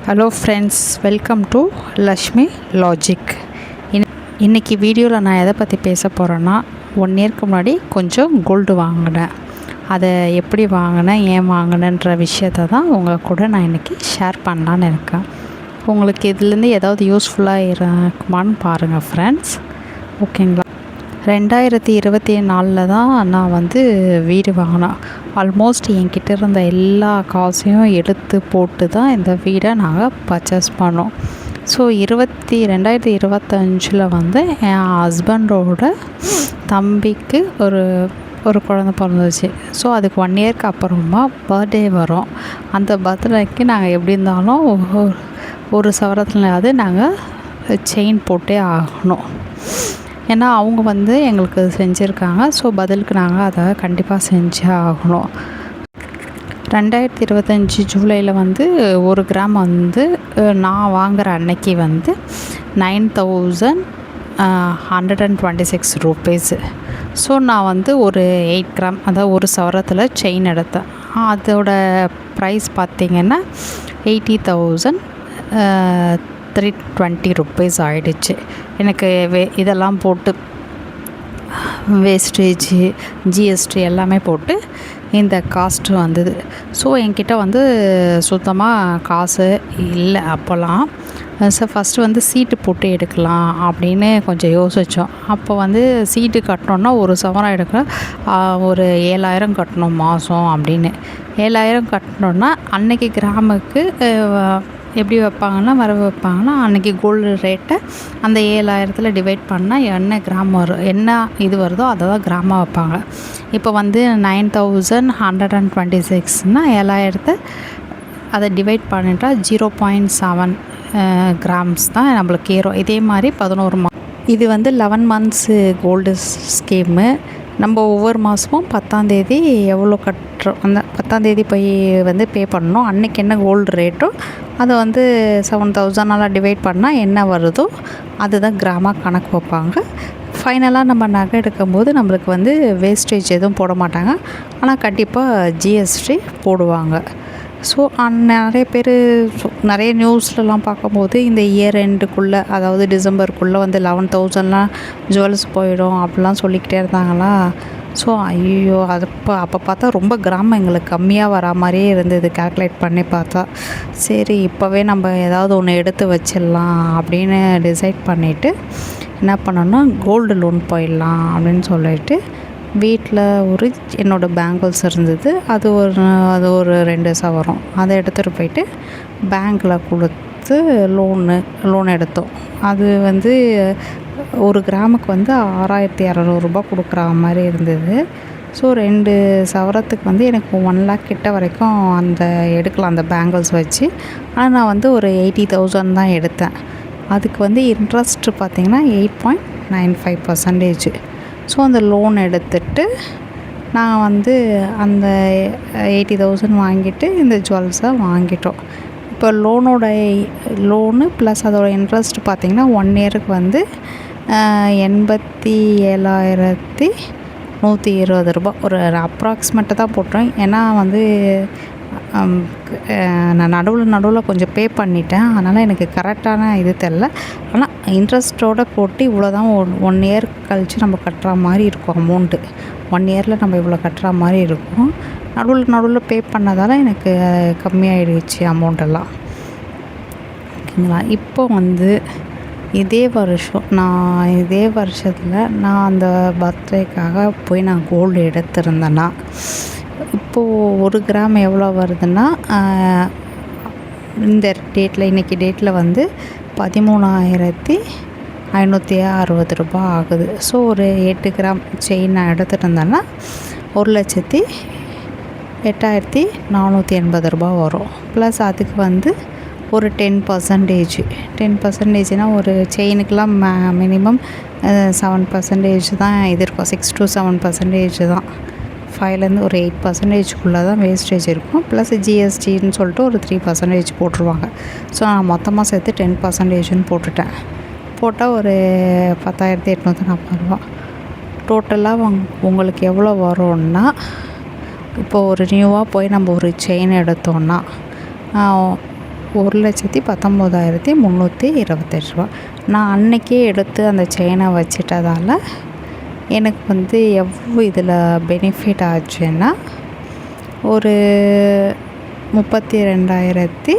Hello friends, welcome to Lakshmi logic. இன்றைக்கி வீடியோவில் நான் எதை பற்றி பேச போகிறேன்னா, 1 இயர்க்கு முன்னாடி கொஞ்சம் கோல்டு வாங்கினேன். அதை எப்படி வாங்கினேன், ஏன் வாங்கினேன்ற விஷயத்தை தான் உங்கள் கூட நான் இன்றைக்கி ஷேர் பண்ணலான்னு இருக்கேன். உங்களுக்கு இதுலேருந்து ஏதாவது யூஸ்ஃபுல்லாக இருக்குமான்னு பாருங்கள் ஃப்ரெண்ட்ஸ். ஓகேங்களா? 2024 தான் நான் வீடு வாங்கினேன். ஆல்மோஸ்ட் என்கிட்ட இருந்த எல்லா காசையும் எடுத்து போட்டு தான் இந்த வீடை நாங்கள் பர்ச்சேஸ் பண்ணோம். ஸோ 2025 என் ஹஸ்பண்டோட தம்பிக்கு ஒரு குழந்த பிறந்துச்சு. ஸோ அதுக்கு 1 இயர்க்கு அப்புறமா பர்த்டே வரும். அந்த பர்த்டேக்கு நாங்கள் எப்படி இருந்தாலும் ஒரு சவரத்துலையாவது நாங்கள் செயின் போட்டே ஆகணும். ஏன்னா அவங்க எங்களுக்கு செஞ்சுருக்காங்க. ஸோ பதிலுக்கு நாங்கள் அதை கண்டிப்பாக செஞ்சே ஆகணும். 2025 ஜூலையில் 1 கிராம் நான் வாங்குகிற அன்னைக்கு 9,126 ரூபீஸு. ஸோ நான் ஒரு 8 கிராம், அதாவது ஒரு சவரத்தில் செயின் எடுத்தேன். அதோட ப்ரைஸ் பார்த்திங்கன்னா 80,320 ரூபீஸ் ஆகிடுச்சு. எனக்கு இதெல்லாம் போட்டு வேஸ்டேஜு, ஜிஎஸ்டி எல்லாமே போட்டு இந்த காஸ்ட்டு வந்தது. ஸோ என்கிட்ட சுத்தமாக காசு இல்லை அப்போல்லாம். ஸோ ஃபஸ்ட்டு சீட்டு போட்டு எடுக்கலாம் அப்படின்னு கொஞ்சம் யோசித்தோம். அப்போ சீட்டு கட்டினோன்னா ஒரு சவரம் எடுக்க ஒரு 7,000 கட்டணும் மாதம் அப்படின்னு. 7,000 கட்டினோன்னா அன்றைக்கி கிராமுக்கு எப்படி வைப்பாங்கன்னா, வரவு வைப்பாங்கன்னா, அன்றைக்கி கோல்டு ரேட்டை அந்த 7,000 டிவைட் பண்ணால் என்ன கிராம் வரும், என்ன இது வருதோ அதை தான் கிராமாக வைப்பாங்க. இப்போ 9,126னா 7,000 அதை டிவைட் பண்ணிட்டா 0.7 கிராம்ஸ் தான் நம்மளுக்கு ஏறும். இதே மாதிரி 11 இது 11 மந்த்ஸு கோல்டு ஸ்கீமு. நம்ம ஒவ்வொரு மாதமும் 10ஆம் தேதி எவ்வளோ கட்டுறோம், அந்த 10ஆம் தேதி போய் பே பண்ணணும். அன்றைக்கி என்ன கோல்டு ரேட்டோ அதை 7,000 டிவைட் பண்ணால் என்ன வருதோ அதுதான் கிராமாக கணக்கு வைப்பாங்க. ஃபைனலாக நம்ம நகை எடுக்கும்போது நம்மளுக்கு வேஸ்டேஜ் எதுவும் போட மாட்டாங்க. ஆனால் கண்டிப்பாக ஜிஎஸ்டி போடுவாங்க. ஸோ நிறைய பேர் நிறைய நியூஸ்லலாம் பார்க்கும்போது இந்த இயர் எண்டுக்குள்ளே, அதாவது டிசம்பருக்குள்ளே 11,000லாம் ஜுவல்ஸ் போயிடும் அப்படிலாம் சொல்லிக்கிட்டே இருந்தாங்களா. ஸோ ஐயோ, அப்போ பார்த்தா ரொம்ப கிராம் எங்களுக்கு கம்மியாக வரா மாதிரியே இருந்தது. கால்குலேட் பண்ணி பார்த்தா சரி இப்போவே நம்ம ஏதாவது ஒன்று எடுத்து வச்சிடலாம் அப்படின்னு டிசைட் பண்ணிவிட்டு என்ன பண்ணோன்னா, கோல்டு லோன் போயிடலாம் அப்படின்னு சொல்லிட்டு வீட்டில் என்னோடய பேங்கிள்ஸ் இருந்தது. அது ஒரு 2 சவரம் அதை எடுத்துகிட்டு போயிட்டு பேங்க்கில் கொடுத்து லோன் எடுத்தோம். அது 1 கிராமுக்கு 6,200 கொடுக்குற மாதிரி இருந்தது. ஸோ 2 சவரத்துக்கு எனக்கு 1 லேக் கிட்ட வரைக்கும் எடுக்கலாம் அந்த பேங்கிள்ஸ் வச்சு. ஆனால் நான் ஒரு 80,000 தான் எடுத்தேன். அதுக்கு இன்ட்ரெஸ்ட் பார்த்திங்கன்னா 8.95%. ஸோ அந்த லோன் எடுத்துகிட்டு நான் அந்த 80,000 வாங்கிட்டு இந்த ஜுவல்ஸை வாங்கிட்டோம். இப்போ லோனு ப்ளஸ் அதோட இன்ட்ரெஸ்ட் பார்த்திங்கன்னா 1 இயருக்கு 87,120 ரூபா. ஒரு அப்ராக்சிமேட்டாக தான் போட்டோம். ஏன்னா நான் நடுவில் கொஞ்சம் பே பண்ணிட்டேன். அதனால் எனக்கு கரெக்டான இது தெரில. ஆனால் இன்ட்ரெஸ்ட்டோடு போட்டு இவ்வளோ தான் 1 இயர் கழித்து நம்ம கட்டுற மாதிரி இருக்கும் அமௌண்ட்டு. 1 இயரில் நம்ம இவ்வளோ கட்டுற மாதிரி இருக்கும். நடுவில் பே பண்ணதால் எனக்கு கம்மியாகிடுச்சு அமௌண்ட்டெல்லாம். ஓகேங்களா? இப்போ இதே வருஷத்தில் நான் அந்த பர்த்டேக்காக போய் நான் கோல்டு எடுத்திருந்தேன்னா, இப்போது 1 கிராம் எவ்வளோ வருதுன்னா, இந்த டேட்டில் இன்றைக்கி டேட்டில் 13,560 ரூபா ஆகுது. ஸோ ஒரு 8 கிராம் செயின் நான் எடுத்துகிட்டு இருந்தேன்னா 1,08,480 ரூபா வரும். ப்ளஸ் அதுக்கு ஒரு 10%. ஒரு செயினுக்கெலாம் மினிமம் 7% தான் இது இருக்கும். 6 to 7% தான். 5லேருந்து ஒரு 8% தான் வேஸ்டேஜ் இருக்கும். ப்ளஸ் ஜிஎஸ்டின்னு சொல்லிட்டு ஒரு 3% போட்டுருவாங்க. ஸோ நான் மொத்தமாக சேர்த்து 10%ன்னு போட்டுட்டேன். போட்டால் ஒரு 10,840 ரூபா. டோட்டலாக உங்களுக்கு எவ்வளோ வரும்னா, இப்போது ஒரு நியூவாக போய் நம்ம ஒரு செயின் எடுத்தோன்னா 1,19,328 நான் அன்றைக்கே எடுத்து அந்த செயினை வச்சிட்டதால் எனக்கு வந்து எவ்வளோ இதில் பெனிஃபிட் ஆச்சுன்னா ஒரு 32,168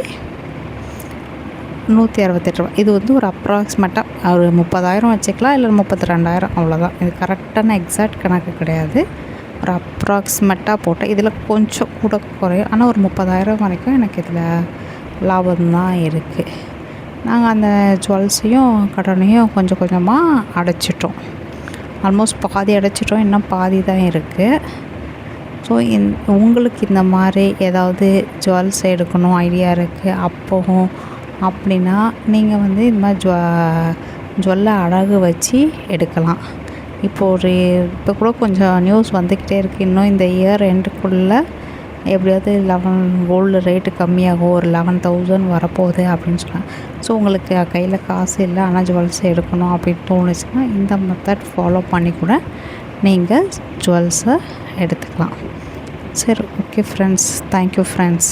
இது வந்து ஒரு அப்ராக்சிமேட்டாக ஒரு 30,000 வச்சுக்கலாம், இல்லை 32,000 அவ்வளோதான். இது கரெக்டான எக்ஸாக்ட் கணக்கு கிடையாது, ஒரு அப்ராக்சிமேட்டாக போட்டேன். இதில் கொஞ்சம் கூட குறையும், ஆனால் ஒரு 30,000 வரைக்கும் எனக்கு இதில் லாபம்தான் இருக்குது. நாங்கள் அந்த ஜுவல்ஸையும் கடனையும் கொஞ்சம் கொஞ்சமாக அடைச்சிட்டோம். ஆல்மோஸ்ட் பாதி அடைச்சிட்டோம், இன்னும் பாதி தான் இருக்குது. ஸோ உங்களுக்கு இந்த மாதிரி ஏதாவது ஜுவல்ஸ் எடுக்கணும் ஐடியா இருக்குது அப்போவும் அப்படின்னா நீங்கள் வந்து இந்த மாதிரி ஜுவல்லை அடகு வச்சு எடுக்கலாம். இப்போ கூட கொஞ்சம் நியூஸ் வந்துக்கிட்டே இருக்குது, இன்னும் இந்த இயர் எண்டுக்குள்ளே எப்படியாவது கோல்டு ரேட்டு கம்மியாகும், ஒரு 11,000 வரப்போகுது அப்படின்னு சொன்னாங்க. ஸோ உங்களுக்கு கையில் காசு இல்லை ஆனால் ஜுவல்ஸ் எடுக்கணும் அப்படின்னு தோணுச்சுன்னா இந்த மெத்தட் ஃபாலோ பண்ணி கூட நீங்கள் ஜுவல்ஸை எடுத்துக்கலாம். சரி, ஓகே ஃப்ரெண்ட்ஸ், தேங்க்யூ ஃப்ரெண்ட்ஸ்.